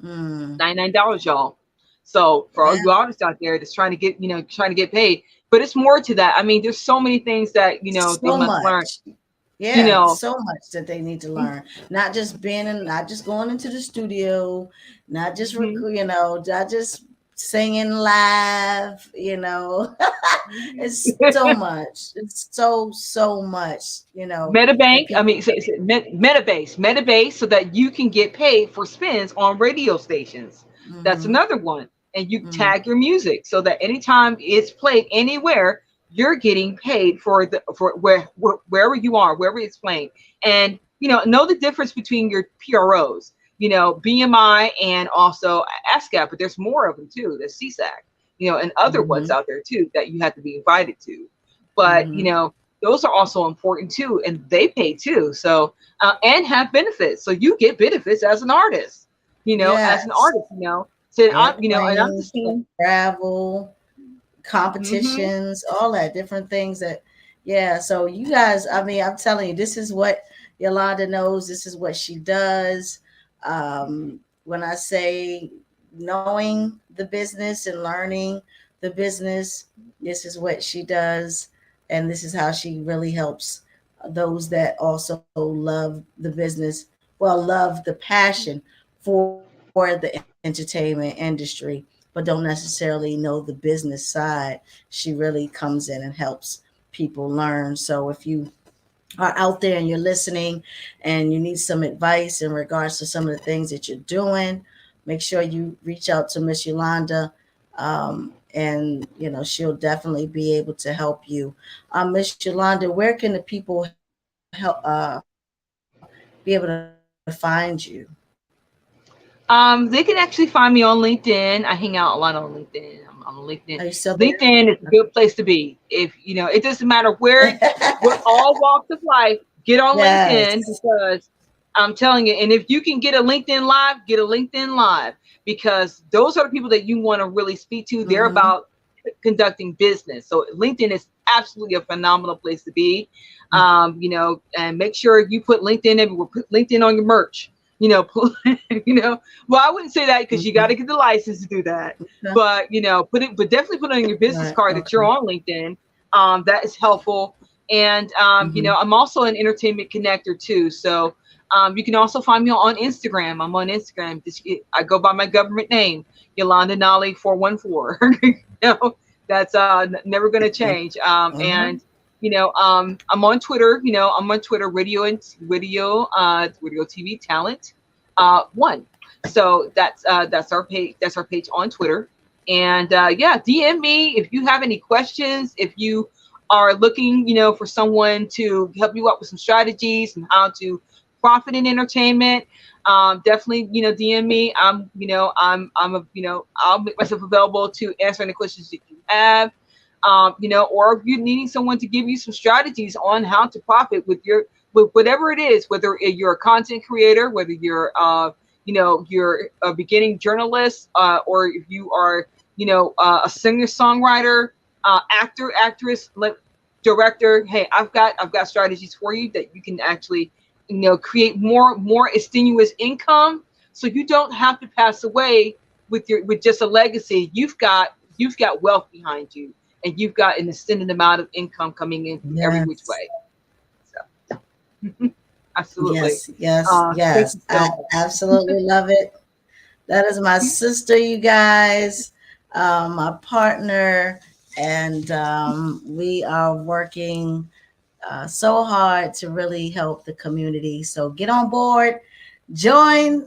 $99, y'all. So for all you artists out there that's trying to get paid, but it's more to that. I mean, there's so many things that they must learn. Yeah, so much that they need to learn. Not just not just going into the studio, not just not just singing live. It's so much. It's so much. Metabank. I mean, Metabase, so that you can get paid for spins on radio stations. That's another one. And you tag your music so that anytime it's played anywhere, you're getting paid for wherever you are, wherever it's playing. And know the difference between your PROs, BMI and also ASCAP, but there's more of them too. There's CSAC, and other ones out there too that you have to be invited to. But those are also important too, and they pay too. So and have benefits, so you get benefits as an artist. As an artist, So and I'm just saying, travel, competitions, all that different things that, so you guys, I mean, I'm telling you, this is what Yolanda knows. This is what she does. When I say knowing the business and learning the business, this is what she does. And this is how she really helps those that also love the business, love the passion for the entertainment industry, but don't necessarily know the business side. She really comes in and helps people learn. So if you are out there and you're listening and you need some advice in regards to some of the things that you're doing, make sure you reach out to Miss Yolanda, and she'll definitely be able to help you. Miss Yolanda, where can the people help be able to find you? They can actually find me on LinkedIn. I hang out a lot on LinkedIn. I'm on LinkedIn. LinkedIn is a good place to be. If it doesn't matter where, we're all walks of life. Get on LinkedIn, because I'm telling you. And if you can get a LinkedIn Live, get a LinkedIn Live, because those are the people that you want to really speak to. They're about conducting business. So LinkedIn is absolutely a phenomenal place to be. And make sure you put LinkedIn everywhere. Put LinkedIn on your merch. Well, I wouldn't say that, because you got to get the license to do that. But but definitely put it on your business card that you're on LinkedIn. That is helpful. And I'm also an entertainment connector too. So you can also find me on Instagram. I'm on Instagram. I go by my government name, Yolanda Nolly 414. That's never going to change. And I'm on Twitter. I'm on Twitter, radio TV talent 1. So that's our page. That's our page on Twitter. And DM me if you have any questions. If you are looking, for someone to help you out with some strategies and how to profit in entertainment, definitely, DM me. I'll make myself available to answer any questions that you have. Or if you're needing someone to give you some strategies on how to profit with whatever it is, whether you're a content creator, whether you're you're a beginning journalist, or if you are, a singer-songwriter, actor, actress, director, hey, I've got strategies for you that you can actually, create more extenuous income, so you don't have to pass away with just a legacy. You've got wealth behind you, and you've got an extended amount of income coming in from every which way. So, absolutely. Yes. Thank you I so much. absolutely love it. That is my sister, you guys, my partner, and we are working so hard to really help the community. So get on board, join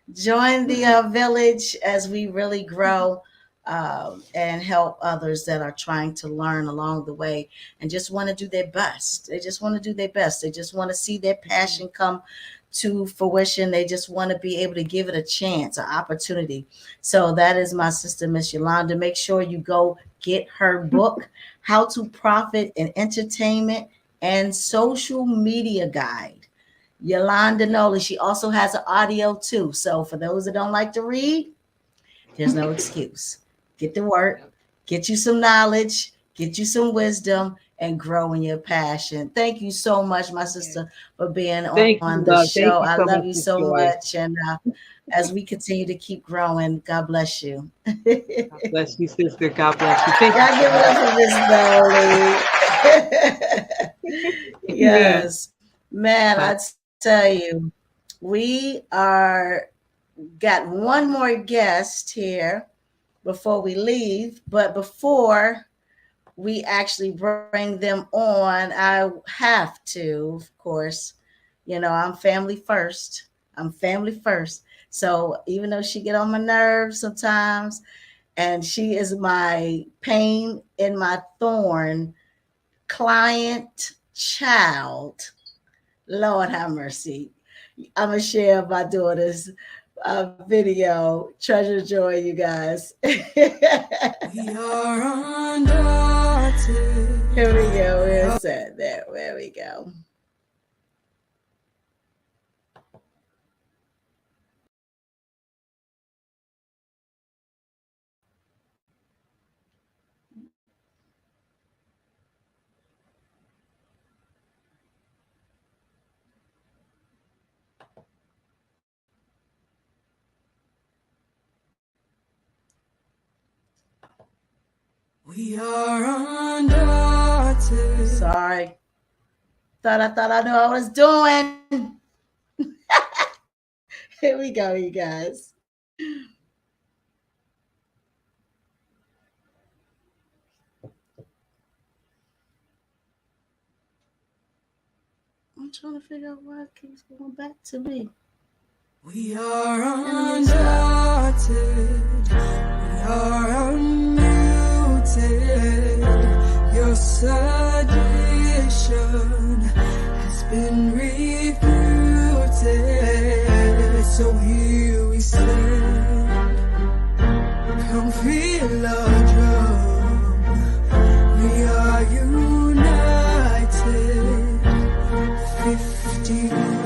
the village as we really grow, and help others that are trying to learn along the way and just want to do their best. They just want to do their best. They just want to see their passion come to fruition. They just want to be able to give it a chance, an opportunity. So that is my sister, Miss Yolanda. Make sure you go get her book, How to Profit in Entertainment and Social Media Guide. Yolanda Nolan. She also has an audio too. So for those that don't like to read, there's no excuse. Get to work, get you some knowledge, get you some wisdom, and grow in your passion. Thank you so much, my sister, for being Thank on you, the love. Thank show. you I so love much, you Miss so Joy. much. And as we continue to keep growing, God bless you. God bless you, sister. God bless you. Thank Y'all you give so it much. up for Miss Dolly. Amen. Yes. Man, I tell you, we are got one more guest here before we leave. But before we actually bring them on, I have to, of course, I'm family first. I'm family first. So even though she get on my nerves sometimes, and she is my pain in my thorn client child, Lord have mercy. I'm gonna share my daughter's video, Treasure Joy, you guys. We are undaunted. Here we go. Where's that? There we go. We are undaunted. Sorry. Thought I knew what I was doing. Here we go, you guys. I'm trying to figure out why it keeps going back to me. We are undaunted. We are unmuted. Your sedition has been refuted. So here we stand. Come feel our drum. We are united. 51.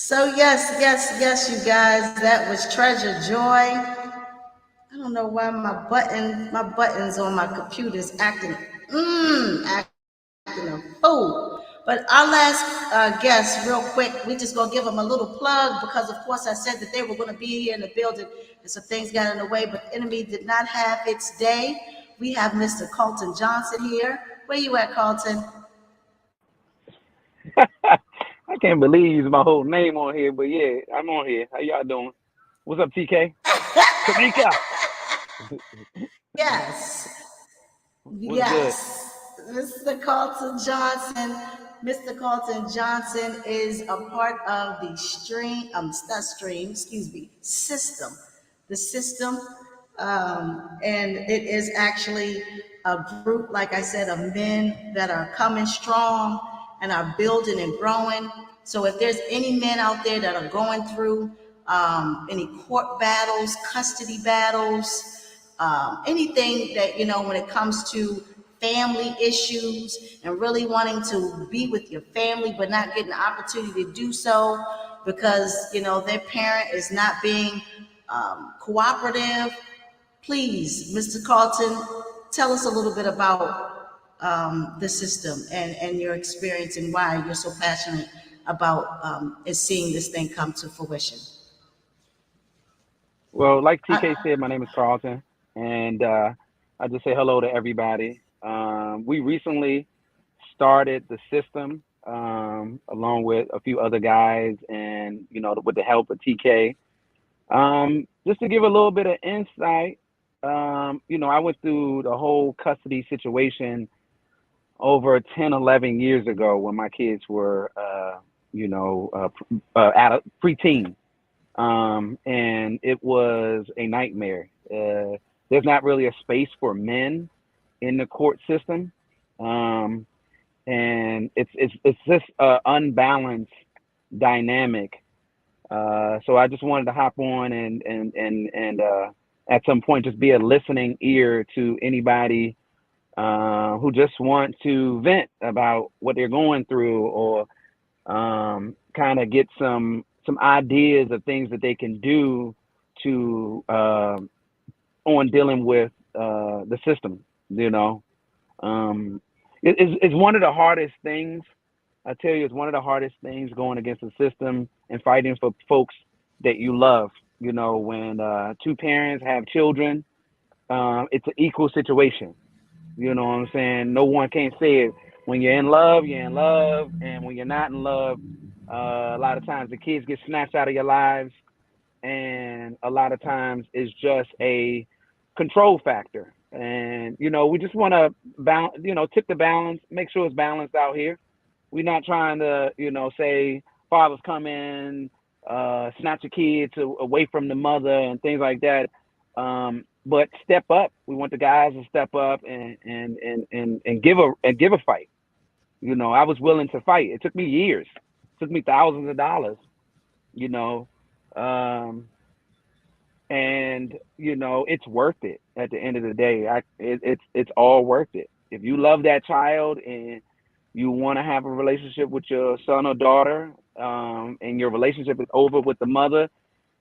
So yes, you guys, that was Treasure Joy. I don't know why my buttons on my computer is acting a fool. But our last guest, real quick, we just gonna give them a little plug because, of course, I said that they were gonna be here in the building, and some things got in the way. But the enemy did not have its day. We have Mr. Colton Johnson here. Where you at, Colton? I can't believe you used my whole name on here, but yeah, I'm on here. How y'all doing? What's up, TK? Tamika, Yes. what's good? Yes, Mr. Carlton Johnson. Mr. Carlton Johnson is a part of the not stream, excuse me, system. The system, and it is actually a group, like I said, of men that are coming strong and are building and growing. So if there's any men out there that are going through any court battles, custody battles, anything that, when it comes to family issues and really wanting to be with your family but not getting the opportunity to do so because their parent is not being cooperative. Please, Mr. Carlton, tell us a little bit about the system and your experience and why you're so passionate about seeing this thing come to fruition. Well, like TK I, said, my name is Carlton, and I just say hello to everybody. We recently started the system along with a few other guys, and with the help of TK. Just to give a little bit of insight, I went through the whole custody situation over 10, 11 years ago when my kids were, out of preteen. And it was a nightmare. There's not really a space for men in the court system. Um, and it's just unbalanced dynamic. So I just wanted to hop on and at some point just be a listening ear to anybody who just want to vent about what they're going through or kind of get some ideas of things that they can do to on dealing with the system. You know, um, it's one of the hardest things. I tell you, it's one of the hardest things going against the system and fighting for folks that you love. When two parents have children, it's an equal situation. You know what I'm saying? No one can say it. When you're in love, you're in love, and when you're not in love, a lot of times the kids get snatched out of your lives, and a lot of times it's just a control factor. And we just want to balance, tip the balance, make sure it's balanced out here. We're not trying to, say fathers come in, snatch a kid away from the mother and things like that. But step up. We want the guys to step up and give a fight. I was willing to fight. It took me years. It took me thousands of dollars. You know, um, and it's worth it at the end of the day. It's all worth it. If you love that child and you want to have a relationship with your son or daughter, and your relationship is over with the mother,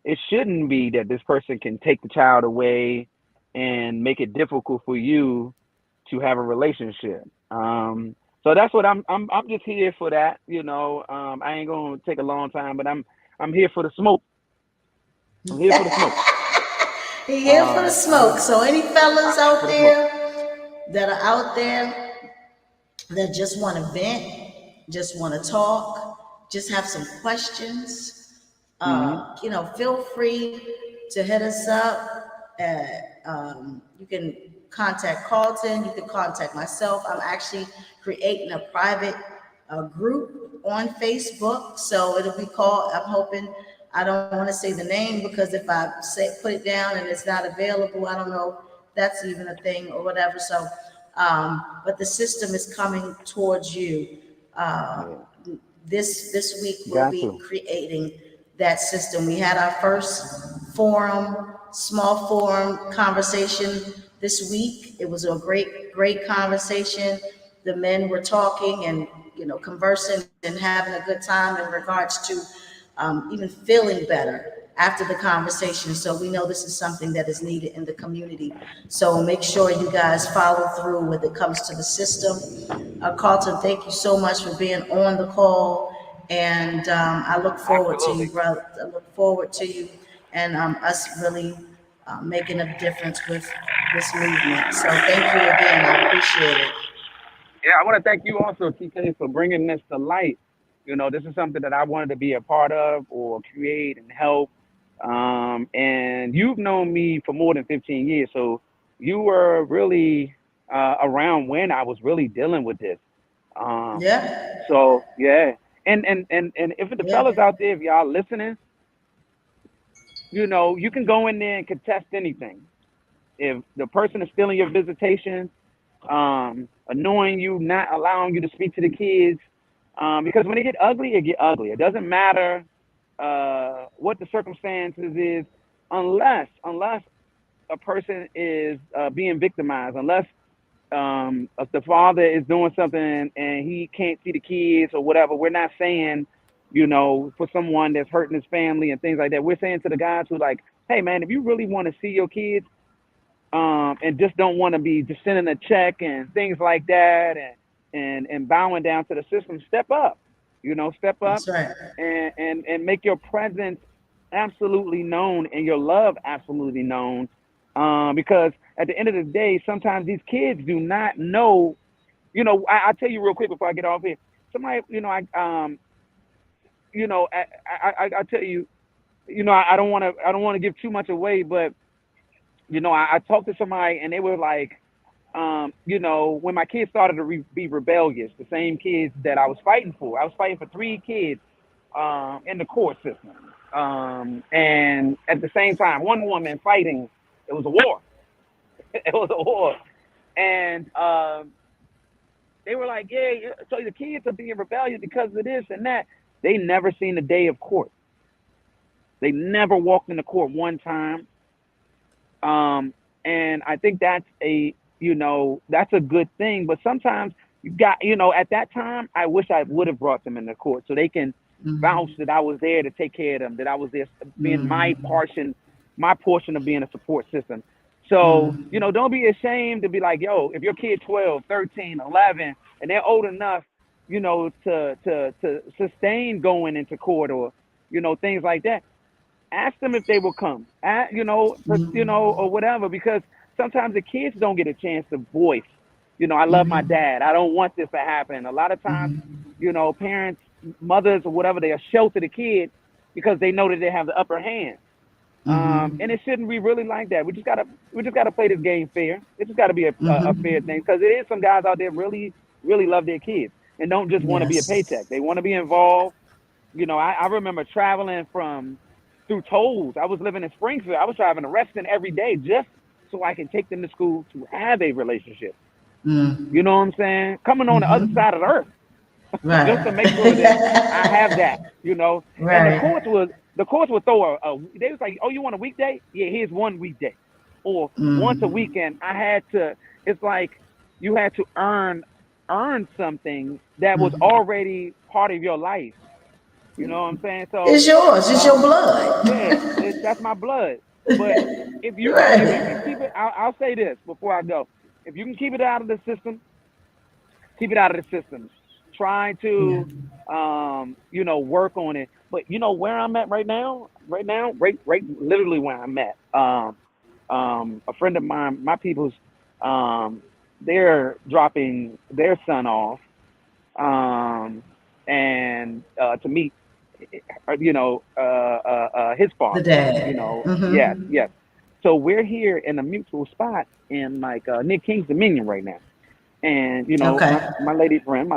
it shouldn't be that this person can take the child away and make it difficult for you to have a relationship. So that's what I'm just here for that. I ain't gonna take a long time, but I'm here for the smoke. I'm here for the smoke. He here for the I'm smoke. So any fellas here out for the smoke. there that are out there that just want to vent, just want to talk, just have some questions, Hmm. feel free to hit us up. You can contact Carlton. You can contact myself. I'm actually creating a private group on Facebook, so it'll be called. I'm hoping. I don't want to say the name because if I say put it down and it's not available, I don't know if that's even a thing or whatever. So, but the system is coming towards you. Uh, Yeah, this week we'll got be to. creating that system. We had our first small forum conversation this week. It was a great conversation. The men were talking and conversing and having a good time in regards to even feeling better after the conversation. So we know this is something that is needed in the community. So make sure you guys follow through when it comes to the system. Carlton, thank you so much for being on the call. And I look forward to you, Absolutely. brother. I look forward to you and us really making a difference with this movement. So thank you again. I appreciate it. Yeah, I want to thank you also, TK, for bringing this to light. This is something that I wanted to be a part of or create and help. And you've known me for more than 15 years, so you were really around when I was really dealing with this. Um, Yeah, so yeah, and if the yeah. fellas out there, if y'all listening, you can go in there and contest anything. If the person is stealing your visitation, annoying you, not allowing you to speak to the kids, because when it get ugly, it get ugly. It doesn't matter what the circumstances is, unless a person is being victimized, unless if the father is doing something and he can't see the kids or whatever. We're not saying, for someone that's hurting his family and things like that. We're saying to the guys who like, hey man, if you really want to see your kids, and just don't want to be just sending a check and things like that, and bowing down to the system, step up, step up That's right. and make your presence absolutely known and your love absolutely known. Because at the end of the day, sometimes these kids do not know. I'll tell you real quick before I get off here. Somebody, I tell you, I don't want to give too much away, but I talked to somebody and they were like, when my kids started to be rebellious, the same kids that I was fighting for three kids in the court system. And at the same time, one woman fighting, it was a war. It was a war. And they were like, yeah, yeah, so the kids are being rebellious because of this and that. They never seen the day of court. They never walked into court one time. And I think that's a good thing. But sometimes you got, at that time, I wish I would have brought them into court so they can vouch Mm-hmm. that I was there to take care of them, that I was there being Mm-hmm. my portion of being a support system. So, Mm-hmm. don't be ashamed to be like, yo, if your kid 12, 13, 11, and they're old enough, to sustain going into court or, things like that, ask them if they will come, or whatever, because sometimes the kids don't get a chance to voice, I love my Mm-hmm. dad. I don't want this to happen. A lot of times, parents, mothers or whatever, they'll shelter the kid because they know that they have the upper hand. And Mm-hmm. it shouldn't be really like that. We just gotta play this game fair. It just gotta be a fair Mm-hmm. thing because it is some guys out there really, really love their kids and don't just want to be a paycheck. Yes. They want to be involved. I remember traveling through tolls. I was living in Springfield. I was driving to Reston every day just so I can take them to school to have a relationship. You know what I'm saying? Coming on the other Mm-hmm. side of the earth just to Right. make sure that I have that. And the Right. courts would throw they was like, oh, you want a weekday? Yeah, here's one weekday. Or once a Mm-hmm. weekend, it's like you had to earn something that was Mm-hmm. already part of your life. You know what I'm saying? So, It's yours. It's your um, blood. yeah, that's my blood. But if you can keep it, I'll say this before I go. If you can keep it out of the system, keep it out of the system. Try Yeah. to, work on it. But where I'm at right now, right, literally where I'm at. A friend of mine, my people's, um, they're dropping their son off, um, and to meet, his The father. dad. Yes, Mm-hmm. yes. So we're here in a mutual spot in like Nick King's Dominion right now, and Okay. my lady friend,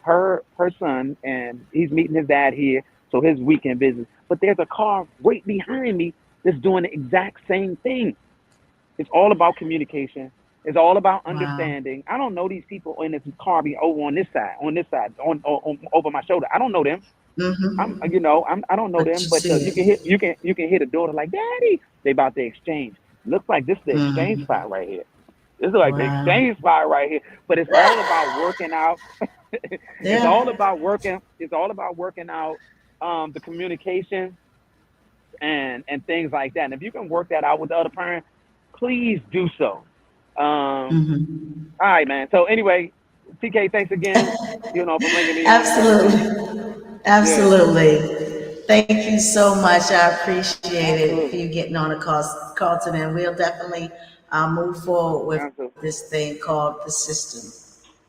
her son, and he's meeting his dad here, so his weekend visit. But there's a car right behind me that's doing the exact same thing. It's all about communication. It's all about Wow. understanding. I don't know these people in this car be over on this side, on over my shoulder. I don't know them. Mm-hmm. I don't know But them, you but see you can it. hit you can hit a daughter like, Daddy. They about to exchange. Looks like this is the exchange Mm-hmm. spot right here. This is like the Wow. exchange spot right here. But it's all about working out. It's Yeah. all about working. It's all about working out the communication and things like that. And if you can work that out with the other parent, please do so. Mhm. All right, man. So anyway, TK, thanks again, for bringing me on and everything. Absolutely. Yeah, Absolutely. Thank you so much. I appreciate it for absolutely, you getting on the call today. And we'll definitely move forward with absolutely, this thing called the system.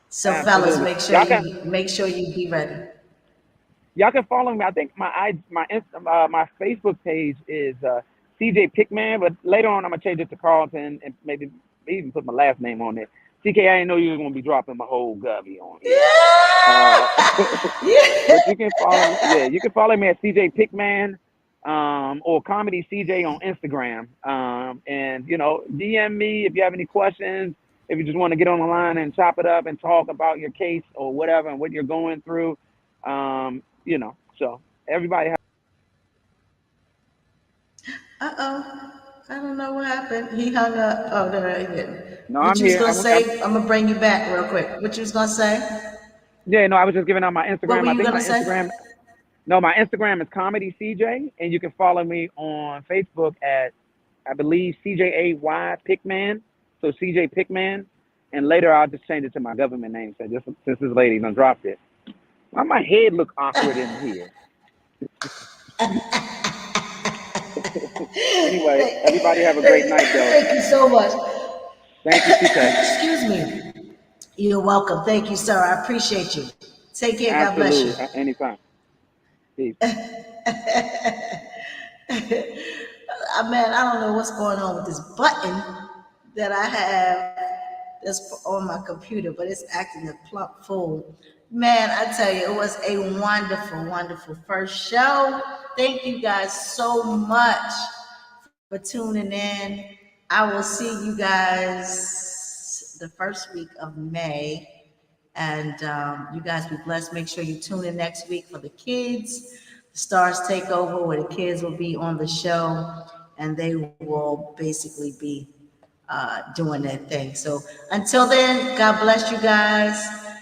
So, fellas, absolutely. Y'all can make sure you be ready. y'all can follow me. I think my Facebook page is CJ Pickman, but later on I'm gonna change it to Carlton and maybe even put my last name on there. TK, I didn't know you were gonna be dropping my whole gubby on here. Uh, Yeah. but you can follow me. Yeah, you can follow me at CJ Pickman, or Comedy CJ on Instagram. And DM me if you have any questions. If you just want to get on the line and chop it up and talk about your case or whatever and what you're going through. So everybody have. Uh-oh. I don't know what happened. He hung up. Oh, no, he didn't. No, What I'm you was here. gonna say? I'm gonna bring you back real quick. What you was gonna say? Yeah, no, I was just giving out my What were Instagram. I you think gonna my say? Instagram. No, my Instagram is Comedy CJ, and you can follow me on Facebook at, I believe, CJAY Pickman. So CJ Pickman. And later I'll just change it to my government name. So just since this lady done dropped it. Why my head look awkward in here? Anyway, everybody have a great night, though. Thank you so much. Thank you, TK. Excuse me. You're welcome. Thank you, sir. I appreciate you. Take care. God bless you. Absolutely. Anytime. Peace. Man, I don't know what's going on with this button that I have that's on my computer, but it's acting a plump fool. Man, I tell you, it was a wonderful, wonderful first show. Thank you guys so much for tuning in. I will see you guys the first week of May. And you guys be blessed. Make sure you tune in next week for the kids. The Stars Takeover, where the kids will be on the show and they will basically be doing their thing. So until then, God bless you guys.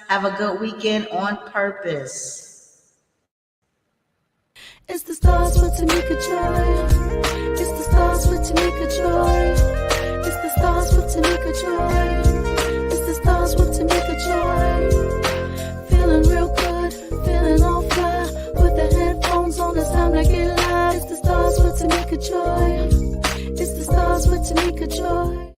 Have a good weekend on purpose. It's the stars with Tamika Joy. It's the stars with Tamika Joy. It's the stars with Tamika Joy. It's the stars with Tamika Joy. Feeling real good, feeling all fly. Put the headphones on, it's time to get live. It's the stars with Tamika Joy. It's the stars with Tamika Joy.